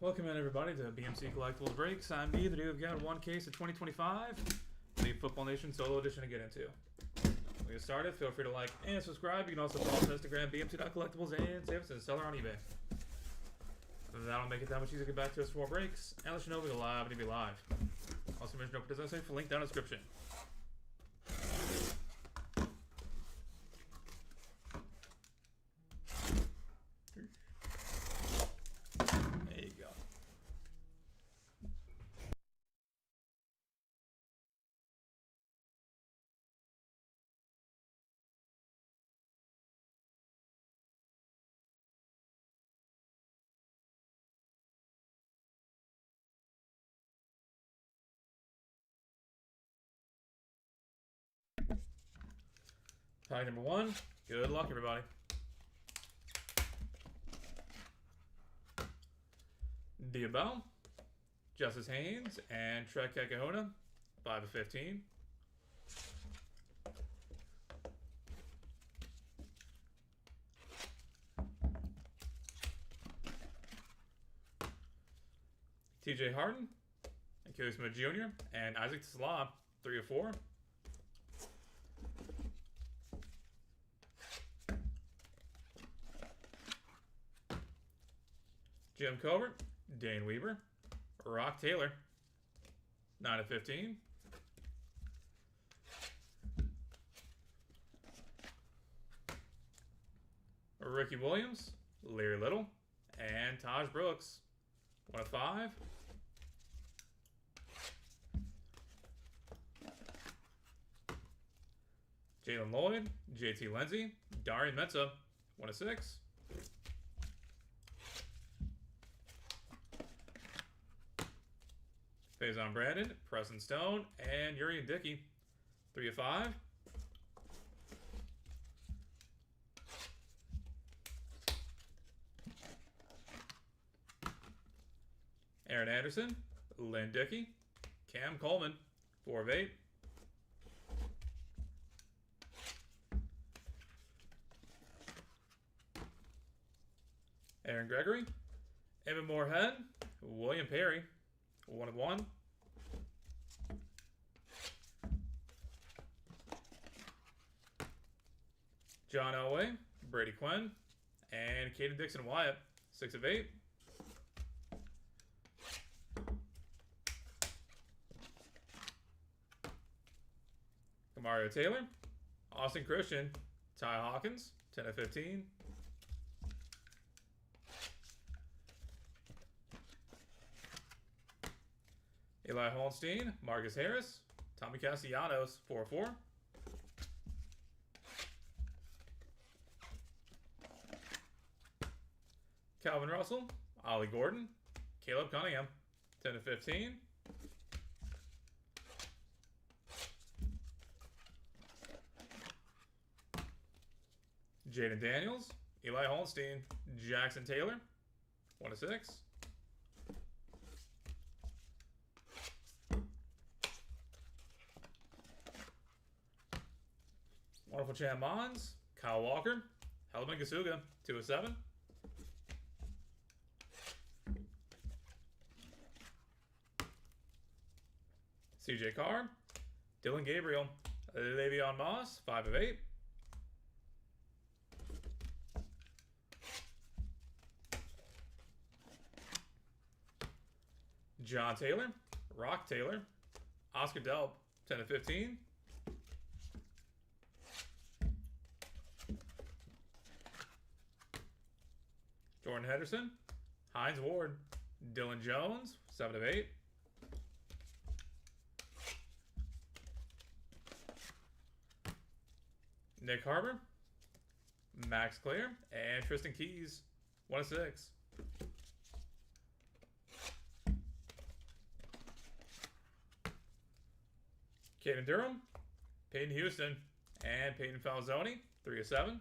Welcome in everybody to BMC Collectibles Breaks. I'm B. Today we've got one case of 2025, the Football Nation Solo Edition to get into. We get started. Feel free to like and subscribe. You can also follow us on Instagram, BMC.collectibles, and save us as a seller on eBay. That'll make it that much easier to get back to us for more breaks. And let you know we go live and be live. Also mention open design site for link down in the description. There you go. Pack number 1. Good luck, everybody. Diabell, Justice Haynes, and Trek Kakahona, 5 of 15. TJ Harden, and Kelly Smith Jr., and Isaac Tesla, 3 of 4. Jim Covert, Dane Weaver, Rock Taylor, 9 of 15. Ricky Williams, Larry Little, and Taj Brooks, 1 of 5. Jalen Lloyd, JT Lindsay, Darian Mensah, 1 of 6. Faison Brandon, Preston Stone, and Urian Dickey, 3 of 5. Aaron Anderson, Lynn Dickey, Cam Coleman, 4 of 8. Aaron Gregory, Evan Moorhead, William Perry, 1 of 1. John Elway, Brady Quinn, and Caden Dixon Wyatt, 6 of 8. Mario Taylor, Austin Christian, Ty Hawkins, 10 of 15. Eli Holstein, Marcus Harris, Tommy Castellanos, 4 of 4. Calvin Russell, Ollie Gordon, Caleb Cunningham, 10 of 15. Jaden Daniels, Eli Holstein, Jackson Taylor, 1 of 6. Wonderful Chan Mons, Kyle Walker, Helman Gasuga, 2 of 7. CJ Carr, Dylan Gabriel, Le'Veon Moss, 5 of 8. John Taylor, Rock Taylor, Oscar Delp, 10 of 15. Jordan Henderson, Hines Ward, Dylan Jones, 7 of 8. Nick Harbor, Max Clear, and Tristan Keys, 1 of 6. Caden Durham, Peyton Houston, and Peyton Falzoni, 3 of 7.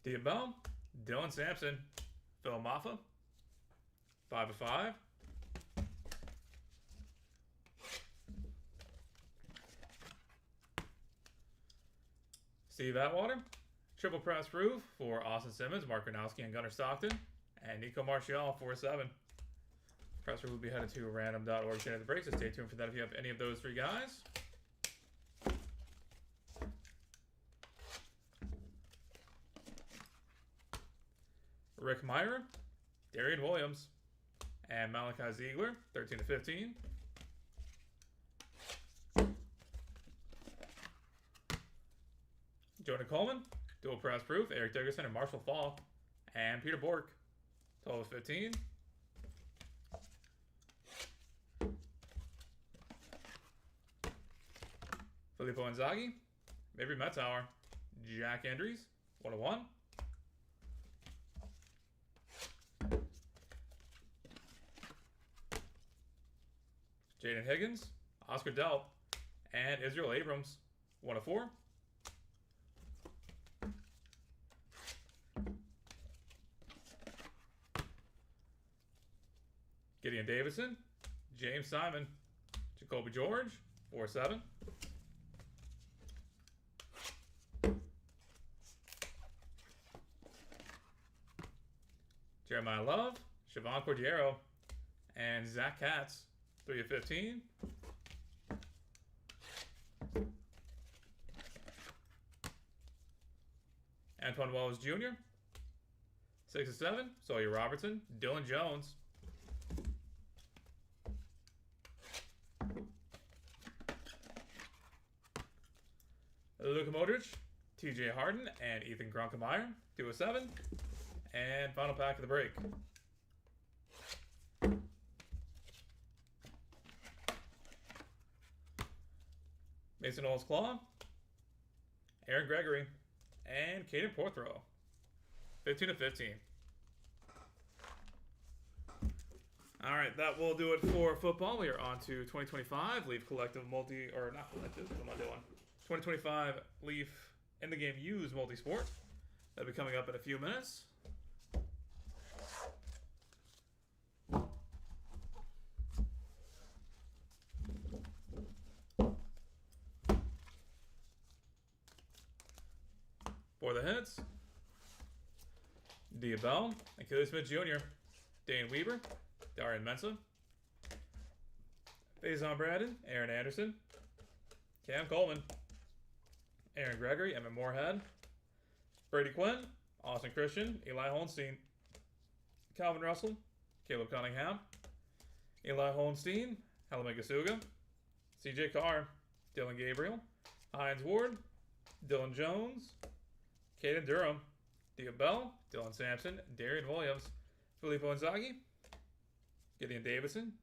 Diabell, Dylan Sampson, Phil Maffa, 5 of 5. Steve Atwater. Triple press proof for Austin Simmons, Mark Gronowski, and Gunnar Stockton. And Nico Martial, 4-7. Press proof will be headed to random.org to the break, so stay tuned for that if you have any of those three guys. Rick Meyer, Darian Williams, and Malachi Ziegler, 13-15. Jonah Coleman, dual press proof, Eric Dickerson and Marshall Fall, and Peter Bork, 12-15. Filippo Inzaghi, Mabry Metzauer, Jack Andrews, 101. Jaden Higgins, Oscar Delp, and Israel Abrams, 1-4. Gideon Davison, James Simon, Jacoby George, 4-7. Jeremiah Love, Siobhan Cordero, and Zach Katz, 3-15. Antoine Wells Jr., 6-7. Sawyer Robertson, Dylan Jones. Luka Modric, TJ Harden, and Ethan Grunkemeyer, 2-7. And final pack of the break. Mason Knowles Claw, Aaron Gregory, and Caden Porthrow, 15-15. All right, that will do it for football. We are on to 2025 Leaf Collective Multi, or not Collective, what am I doing? 2025 Leaf in the game used Multisport. That'll be coming up in a few minutes. For the hits, Diabell, Achilles Smith Jr., Dane Weber, Darian Mensah, Faison Braden, Aaron Anderson, Cam Coleman, Aaron Gregory, Emmett Moorhead, Brady Quinn, Austin Christian, Eli Holstein, Calvin Russell, Caleb Cunningham, Eli Holstein, Helena Gasuga, CJ Carr, Dylan Gabriel, Hines Ward, Dylan Jones, Caden Durham, Diabell, Dylan Sampson, Darian Williams, Filippo Inzaghi, Gideon Davison,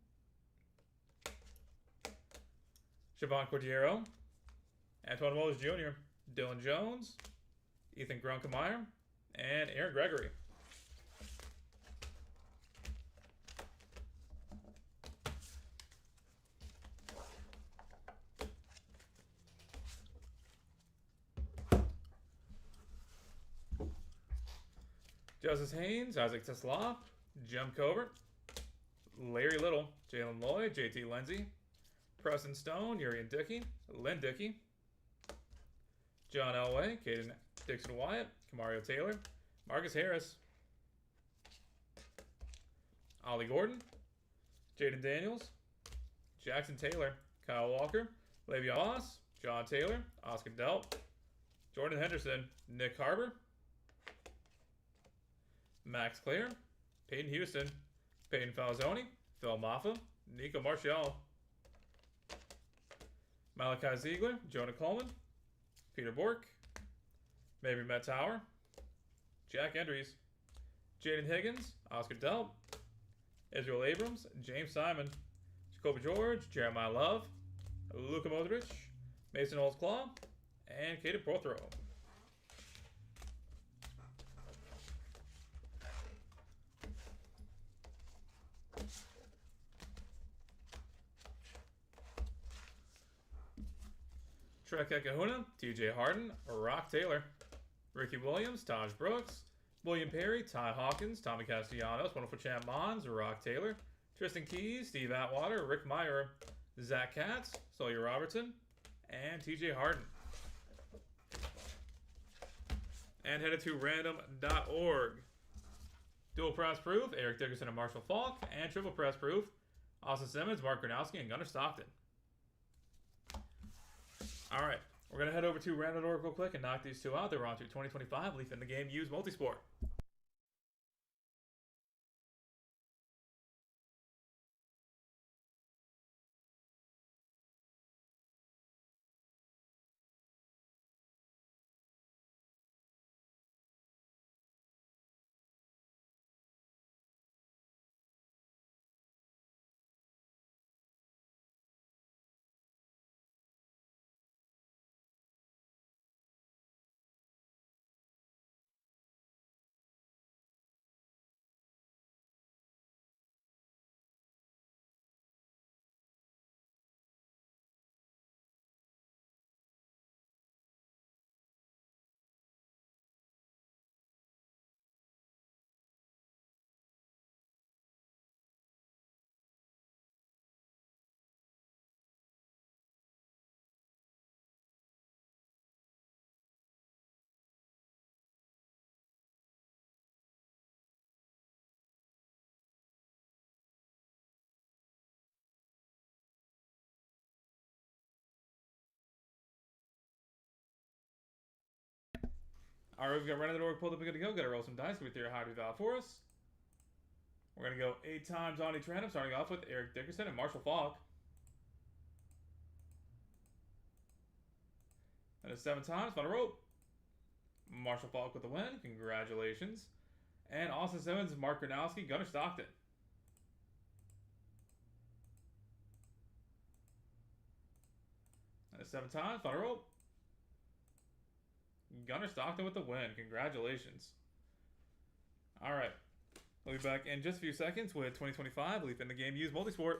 Siobhan Cordero, Antoine Wells Jr., Dylan Jones, Ethan Grunkemeyer, and Aaron Gregory. Justice Haynes, Isaac Tesla, Jim Covert, Larry Little, Jalen Lloyd, JT Lindsay, Preston Stone, Urian Dickey, Lynn Dickey, John Elway, Caden Dixon Wyatt, Kamario Taylor, Marcus Harris, Ollie Gordon, Jaden Daniels, Jackson Taylor, Kyle Walker, Le'Veon Moss, John Taylor, Oscar Delp, Jordan Henderson, Nick Harbor, Max Clear, Peyton Houston, Peyton Falzoni, Phil Maffa, Nico Martial, Malachi Ziegler, Jonah Coleman, Peter Bork, Mabry Metzauer, Jack Andrews, Jaden Higgins, Oscar Delp, Israel Abrams, James Simon, Jacoby George, Jeremiah Love, Luka Modric, Mason Knowles Claw, and Caden Porthrow. Trek Kahuna, TJ Harden, Rock Taylor, Ricky Williams, Taj Brooks, William Perry, Ty Hawkins, Tommy Castellanos, Wonderful Champ Mons, Rock Taylor, Tristan Keys, Steve Atwater, Rick Meyer, Zach Katz, Sawyer Robertson, and TJ Harden. And headed to random.org. Dual press proof, Eric Dickerson and Marshall Faulk. And triple press proof, Austin Simmons, Mark Gronowski, and Gunnar Stockton. All right, we're going to head over to random.org real quick and knock these two out. They're on to 2025 Leaf in the Game Use Multisport. All right, we've got random.org pulled up and good to go. Got to roll some dice with your high valve for us. We're going to go 8 times on each random, starting off with Eric Dickerson and Marshall Faulk. That is 7 times. Final roll. Marshall Faulk with the win. Congratulations. And Austin Simmons, Mark Gronowski, Gunnar Stockton. That is 7 times. Final roll. Gunnar Stockton with the win. Congratulations. All right. We'll be back in just a few seconds with 2025 Leaf in the Game Use Multisport.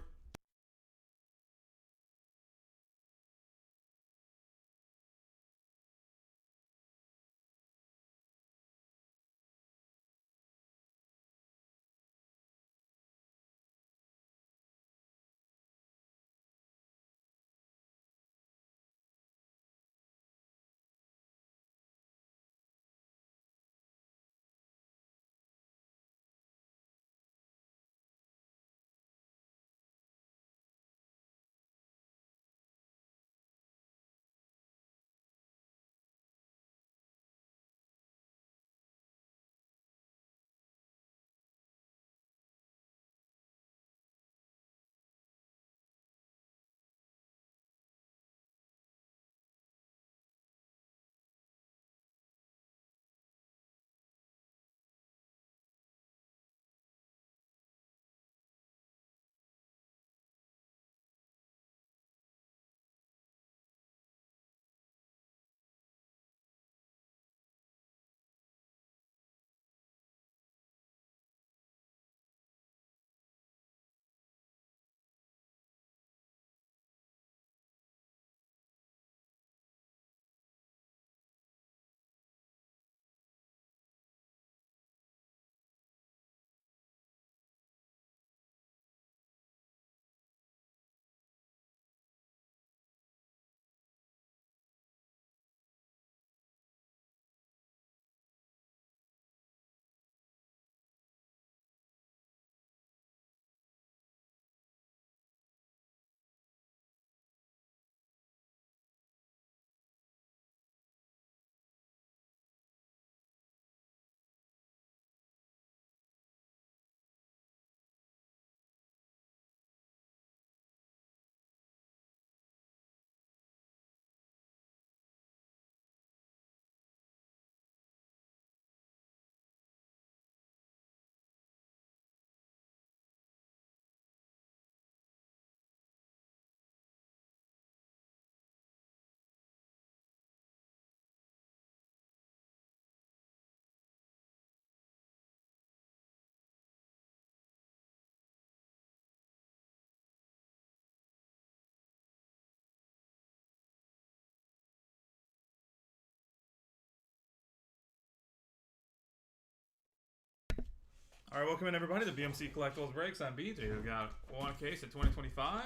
All right, welcome in everybody to BMC Collectibles Breaks. I'm B. Today we've got one case of 2025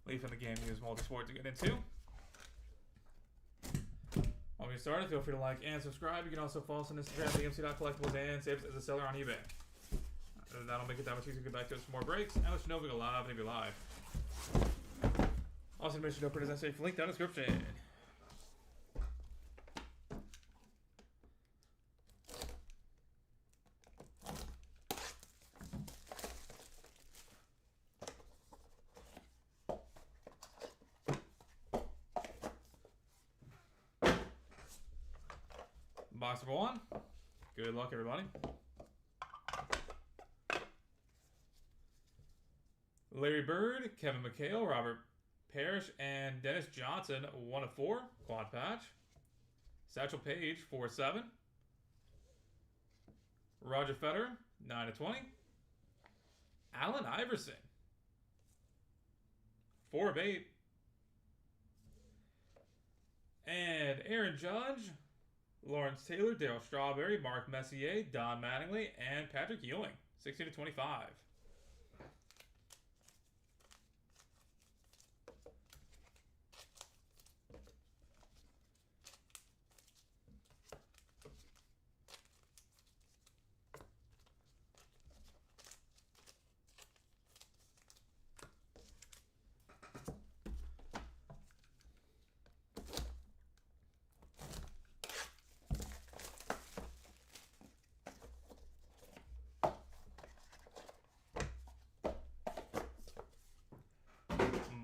Leaf in the Game Use Multisport to get into. While we started, feel free to like and subscribe. You can also follow us on Instagram, BMC.collectibles, and save us as a seller on eBay. That'll make it that much easier to get back to us for more breaks. And let you know if we go live and if you're live. Also, make sure to open his link down in the description. Box number 1. Good luck, everybody. Larry Bird, Kevin McHale, Robert Parrish, and Dennis Johnson, 1 of 4. Quad patch. Satchel Paige, 4/7. Roger Federer, 9 of 20. Allen Iverson, 4 of 8. And Aaron Judge, Lawrence Taylor, Darryl Strawberry, Mark Messier, Don Mattingly, and Patrick Ewing, 16 of 25.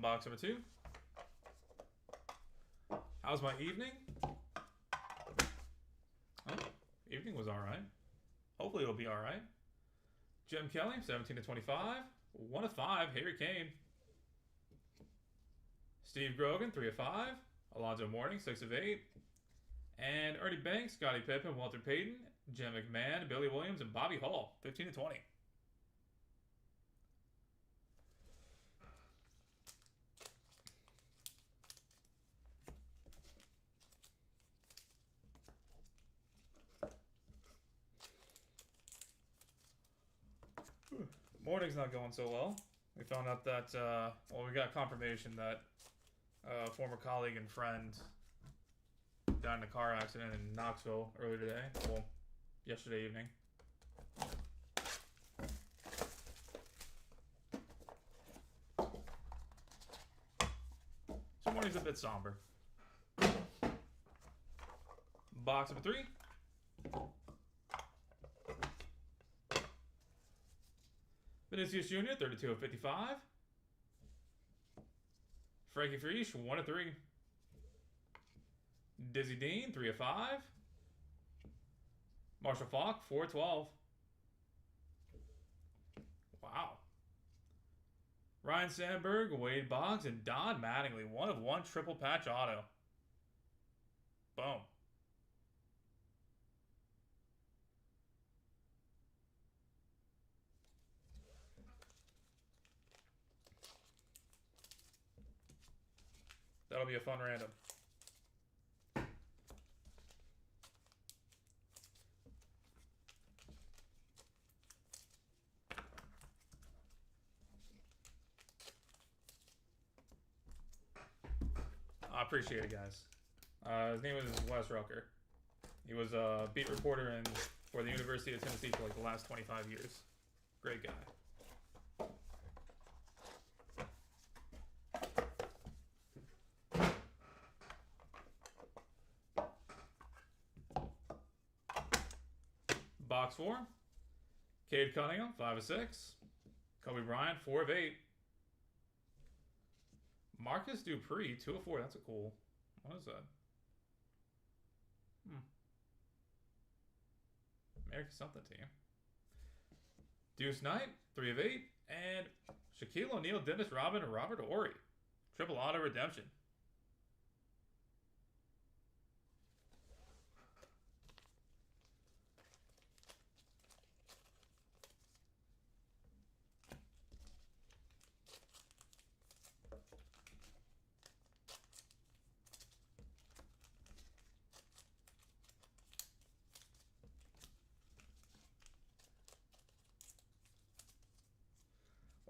Box number 2. How's my evening? Oh, evening was alright. Hopefully it'll be alright. Jim Kelly, 17 of 25. 1 of 5. Harry Kane. Steve Grogan, 3 of 5. Alonzo Mourning, 6 of 8. And Ernie Banks, Scottie Pippen, Walter Payton, Jim McMahon, Billy Williams, and Bobby Hall, 15 of 20. Morning's not going so well. We found out that, well, we got confirmation that a former colleague and friend died in a car accident in Knoxville earlier today. Well, yesterday evening. So morning's a bit somber. Box number 3. Vinicius Jr., 32 of 55. Frankie Freesh, 1 of 3. Dizzy Dean, 3 of 5. Marshall Faulk, 4 of 12. Wow. Ryan Sandberg, Wade Boggs, and Don Mattingly, 1 of 1 triple patch auto. Boom. That'll be a fun random. I appreciate it, guys. His name is Wes Rucker. He was a beat reporter for the University of Tennessee for like the last 25 years. Great guy. Box 4. Cade Cunningham, 5 of 6. Kobe Bryant, 4 of 8. Marcus Dupree, 2 of 4. That's a cool. What is that? American something team. Deuce Knight, 3 of 8. And Shaquille O'Neal, Dennis Rodman, and Robert Horry. Triple auto redemption.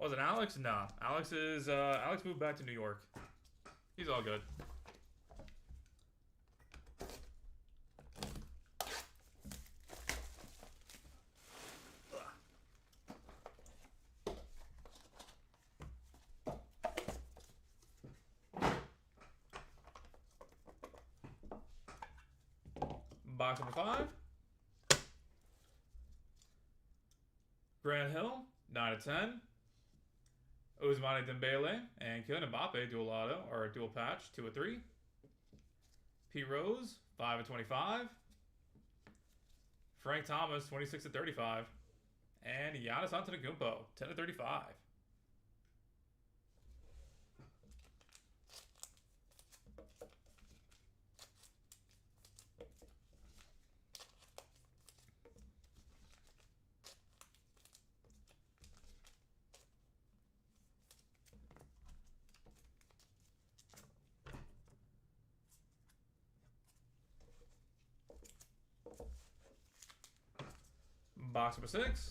Was it Alex? No. Alex moved back to New York. He's all good. Box number 5. Grant Hill, 9 of 10. Ousmane Dembele and Kylian Mbappe dual auto or dual patch, 2 of 3. P. Rose, 5 of 25. Frank Thomas, 26 of 35. And Giannis Antetokounmpo, 10 of 35. Box number 6.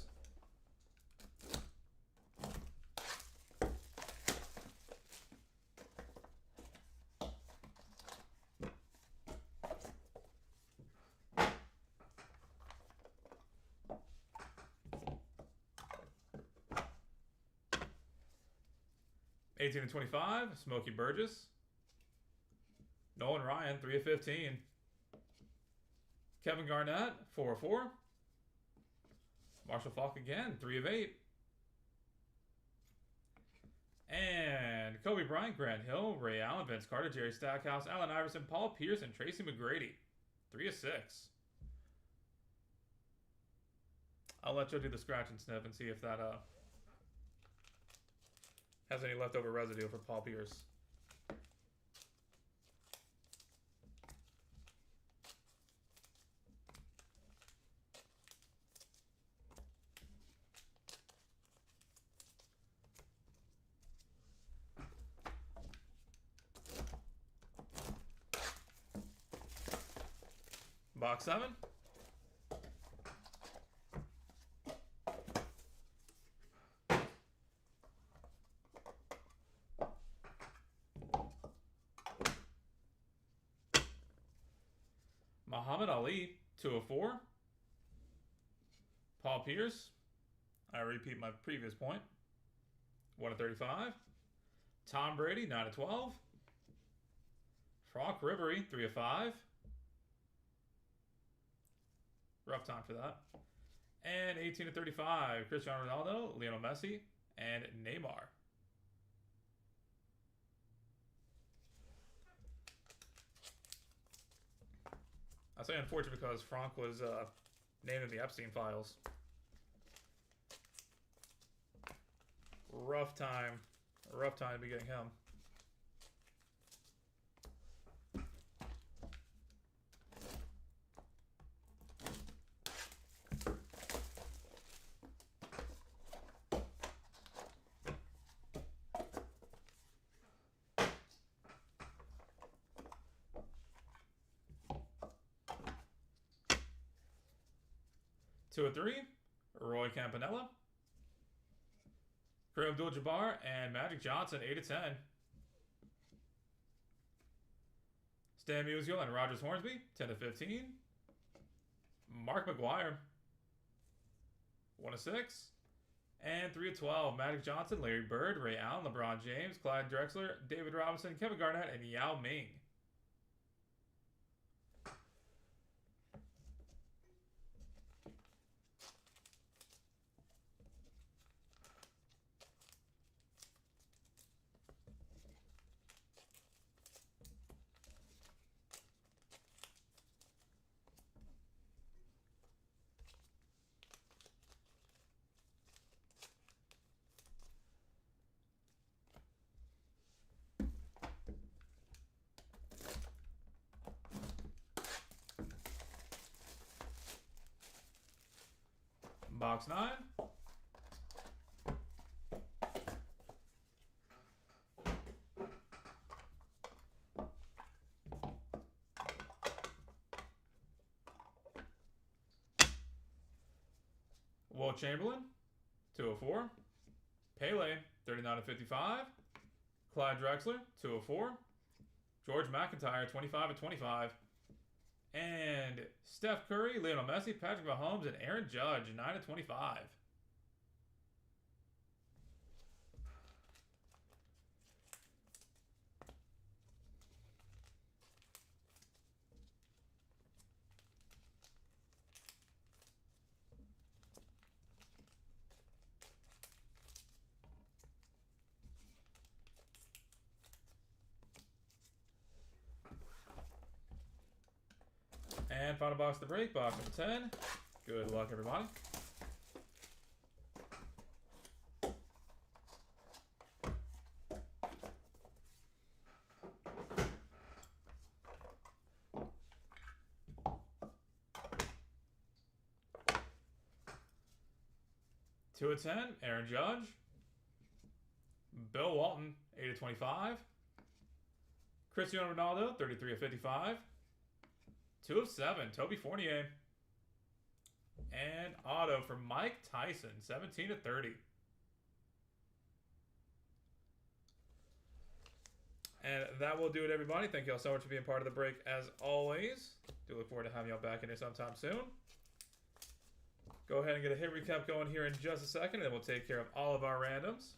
(18 of 25), Smokey Burgess. Nolan Ryan, 3 of 15. Kevin Garnett, 4 of 4. Marshall Faulk again, 3 of 8. And Kobe Bryant, Grant Hill, Ray Allen, Vince Carter, Jerry Stackhouse, Allen Iverson, Paul Pierce, and Tracy McGrady, 3 of 6. I'll let Joe do the scratch and sniff and see if that has any leftover residue for Paul Pierce. Box 7. Muhammad Ali, 2 of 4. Paul Pierce, I repeat my previous point, 1 of 35. Tom Brady, 9 of 12. Franck Ribéry, 3 of 5. Rough time for that. And 18 of 35, Cristiano Ronaldo, Lionel Messi, and Neymar. I say unfortunate because Franck was named in the Epstein files. Rough time to be getting him. Two of 3, Roy Campanella, Kareem Abdul-Jabbar, and Magic Johnson, 8 of 10. Stan Musial and Rogers Hornsby, 10 of 15. Mark McGuire, 1 of 6. And 3 of 12, Magic Johnson, Larry Bird, Ray Allen, LeBron James, Clyde Drexler, David Robinson, Kevin Garnett, and Yao Ming. Box 9. Will Chamberlain, 2 of 4. Pele, 39 of 55. Clyde Drexler, 2 of 4. George McIntyre, 25 of 25. And Steph Curry, Lionel Messi, Patrick Mahomes, and Aaron Judge, 9 of 25. final box of the break, box number 10. Good luck, everybody. Two of 10, Aaron Judge. Bill Walton, 8/25. Cristiano Ronaldo, 33/55. 2 of 7, Toby Fournier. And auto for Mike Tyson, 17/30. And that will do it, everybody. Thank you all so much for being part of the break, as always. Do look forward to having y'all back in here sometime soon. Go ahead and get a hit recap going here in just a second, and then we'll take care of all of our randoms.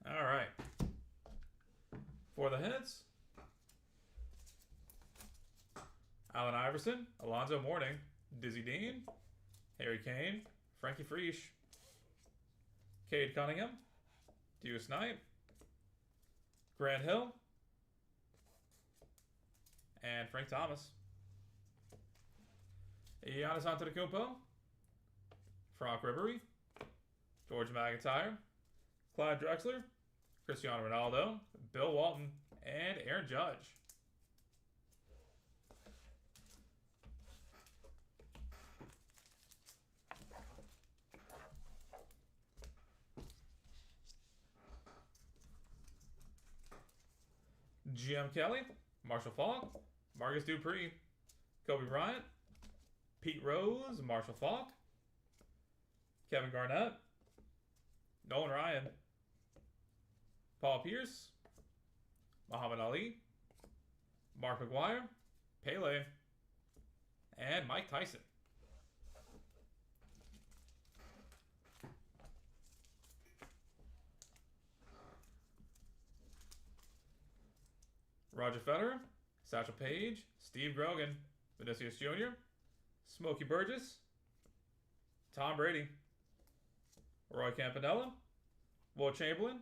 All right. For the hits, Allen Iverson, Alonzo Mourning, Dizzy Dean, Harry Kane, Frankie Freesh, Cade Cunningham, Deuce Knight, Grant Hill, and Frank Thomas. Giannis Antetokounmpo, Frank Ribery, George McIntyre, Clyde Drexler, Cristiano Ronaldo, Bill Walton, and Aaron Judge. GM Kelly, Marshall Faulk, Marcus Dupree, Kobe Bryant, Pete Rose, Marshall Faulk, Kevin Garnett, Nolan Ryan, Paul Pierce, Muhammad Ali, Mark McGuire, Pele, and Mike Tyson. Roger Federer, Satchel Paige, Steve Grogan, Vinicius Jr., Smokey Burgess, Tom Brady, Roy Campanella, Will Chamberlain,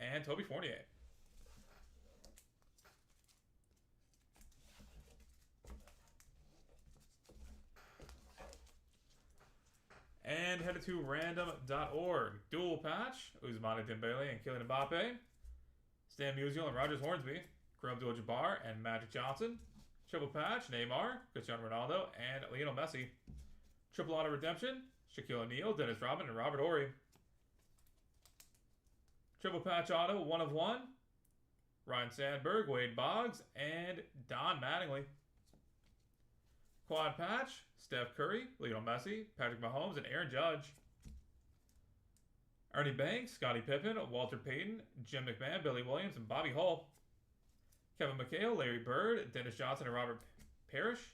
and Toby Fournier. And headed to random.org. Dual patch, Ousmane Dembele and Kylian Mbappe. Stan Musial and Rogers Hornsby. Kareem Abdul-Jabbar and Magic Johnson. Triple patch, Neymar, Cristiano Ronaldo, and Lionel Messi. Triple auto redemption, Shaquille O'Neal, Dennis Rodman, and Robert Horry. Triple patch auto, 1 of 1. Ryan Sandberg, Wade Boggs, and Don Mattingly. Quad patch, Steph Curry, Lionel Messi, Patrick Mahomes, and Aaron Judge. Ernie Banks, Scottie Pippen, Walter Payton, Jim McMahon, Billy Williams, and Bobby Hull. Kevin McHale, Larry Bird, Dennis Johnson, and Robert Parrish.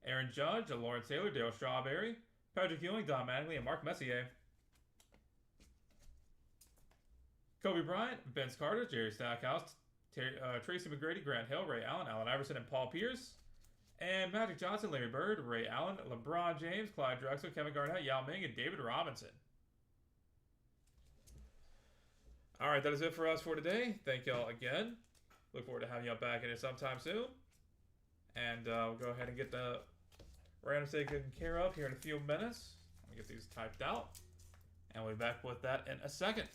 Aaron Judge, Lawrence Taylor, Dale Strawberry, Patrick Ewing, Don Mattingly, and Mark Messier. Kobe Bryant, Vince Carter, Jerry Stackhouse, Tracy McGrady, Grant Hill, Ray Allen, Allen Iverson, and Paul Pierce. And Magic Johnson, Larry Bird, Ray Allen, LeBron James, Clyde Drexler, Kevin Garnett, Yao Ming, and David Robinson. All right, that is it for us for today. Thank y'all again. Look forward to having y'all back in here sometime soon. And we'll go ahead and get the random taken care of here in a few minutes. Let me get these typed out. And we'll be back with that in a second.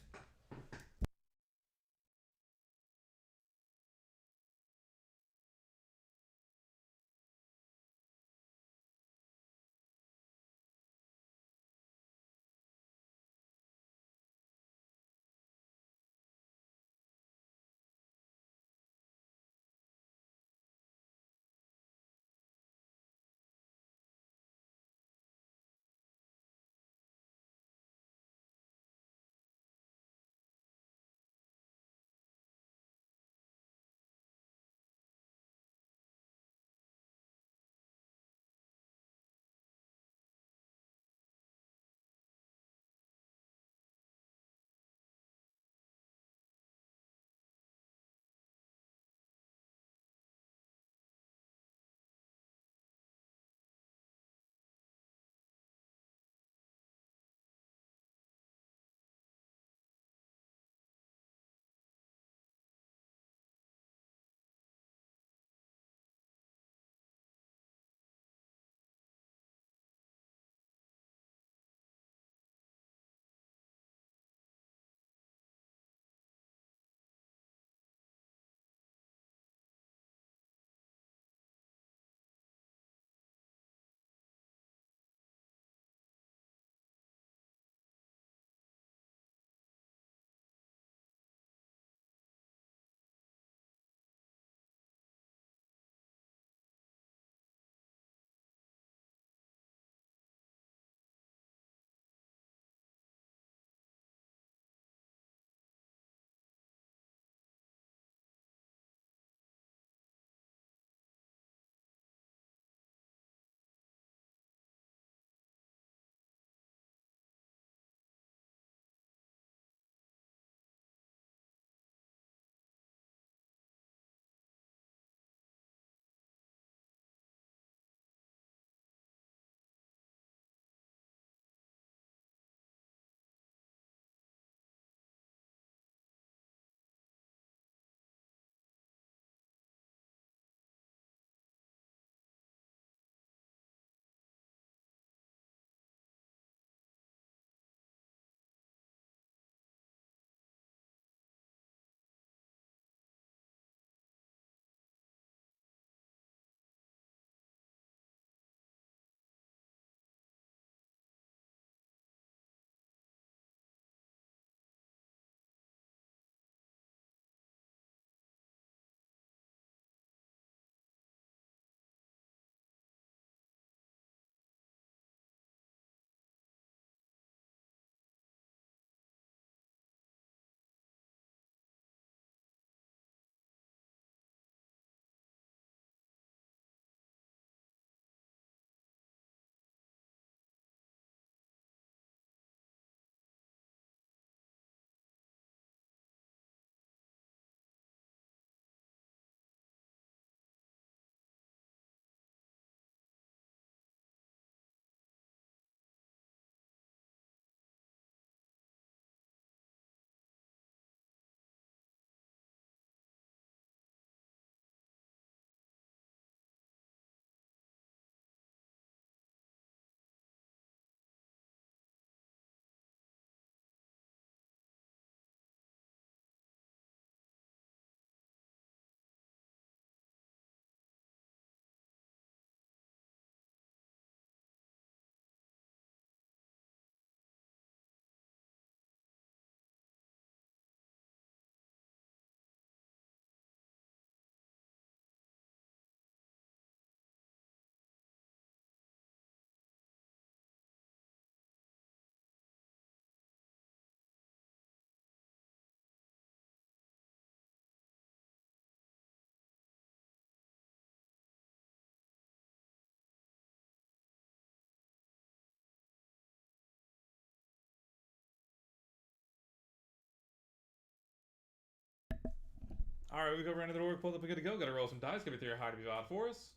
Alright, we go around the door, pull up and good to go. Gotta roll some dice, give it 3 or higher to be odd for us.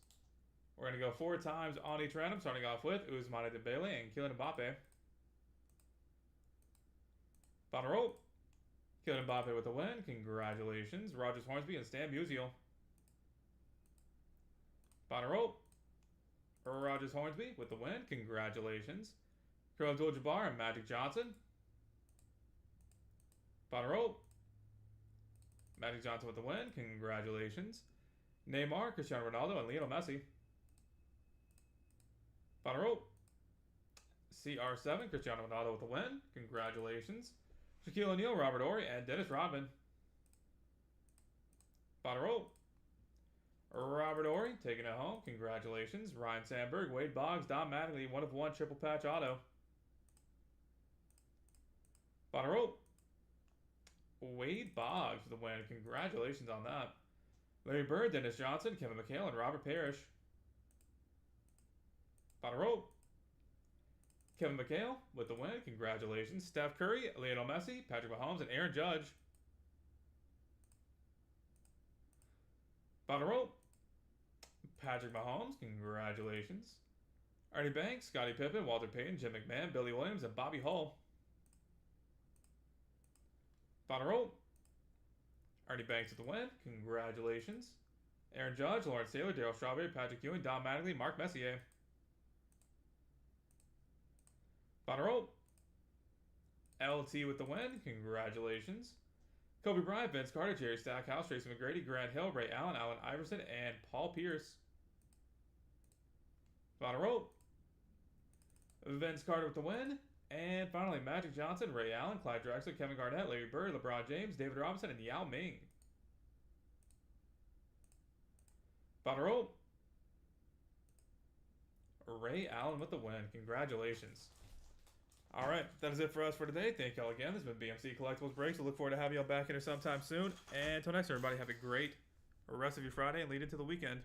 We're gonna go 4 times on each random, starting off with Ousmane Dembele and Kylian Mbappe. Bottom roll. Kylian Mbappe with the win. Congratulations. Rogers Hornsby and Stan Musial. Bottom roll. Rogers Hornsby with the win. Congratulations. Kareem Abdul-Jabbar and Magic Johnson. Bottom roll. Magic Johnson with the win. Congratulations. Neymar, Cristiano Ronaldo, and Lionel Messi. Bottom roll. CR7, Cristiano Ronaldo with the win. Congratulations. Shaquille O'Neal, Robert Horry, and Dennis Rodman. Bottom roll. Robert Horry taking it home. Congratulations. Ryan Sandberg, Wade Boggs, Don Mattingly, 1 of 1 triple patch auto. Bottom roll. Wade Boggs with the win. Congratulations on that. Larry Bird, Dennis Johnson, Kevin McHale, and Robert Parrish. Bottom roll. Kevin McHale with the win. Congratulations. Steph Curry, Lionel Messi, Patrick Mahomes, and Aaron Judge. Bottom roll. Patrick Mahomes. Congratulations. Ernie Banks, Scottie Pippen, Walter Payton, Jim McMahon, Billy Williams, and Bobby Hull. Bottom roll. Ernie Banks with the win. Congratulations. Aaron Judge, Lawrence Taylor, Darryl Strawberry, Patrick Ewing, Don Mattingly, Mark Messier. Bottom roll. LT with the win. Congratulations. Kobe Bryant, Vince Carter, Jerry Stackhouse, Tracy McGrady, Grant Hill, Ray Allen, Allen Iverson, and Paul Pierce. Bottom roll. Vince Carter with the win. And finally, Magic Johnson, Ray Allen, Clyde Drexler, Kevin Garnett, Larry Bird, LeBron James, David Robinson, and Yao Ming. Bottom roll. Ray Allen with the win. Congratulations. Alright, that is it for us for today. Thank y'all again. This has been BMC Collectibles Breaks. We look forward to having y'all back here sometime soon. And until next, everybody, have a great rest of your Friday and lead into the weekend.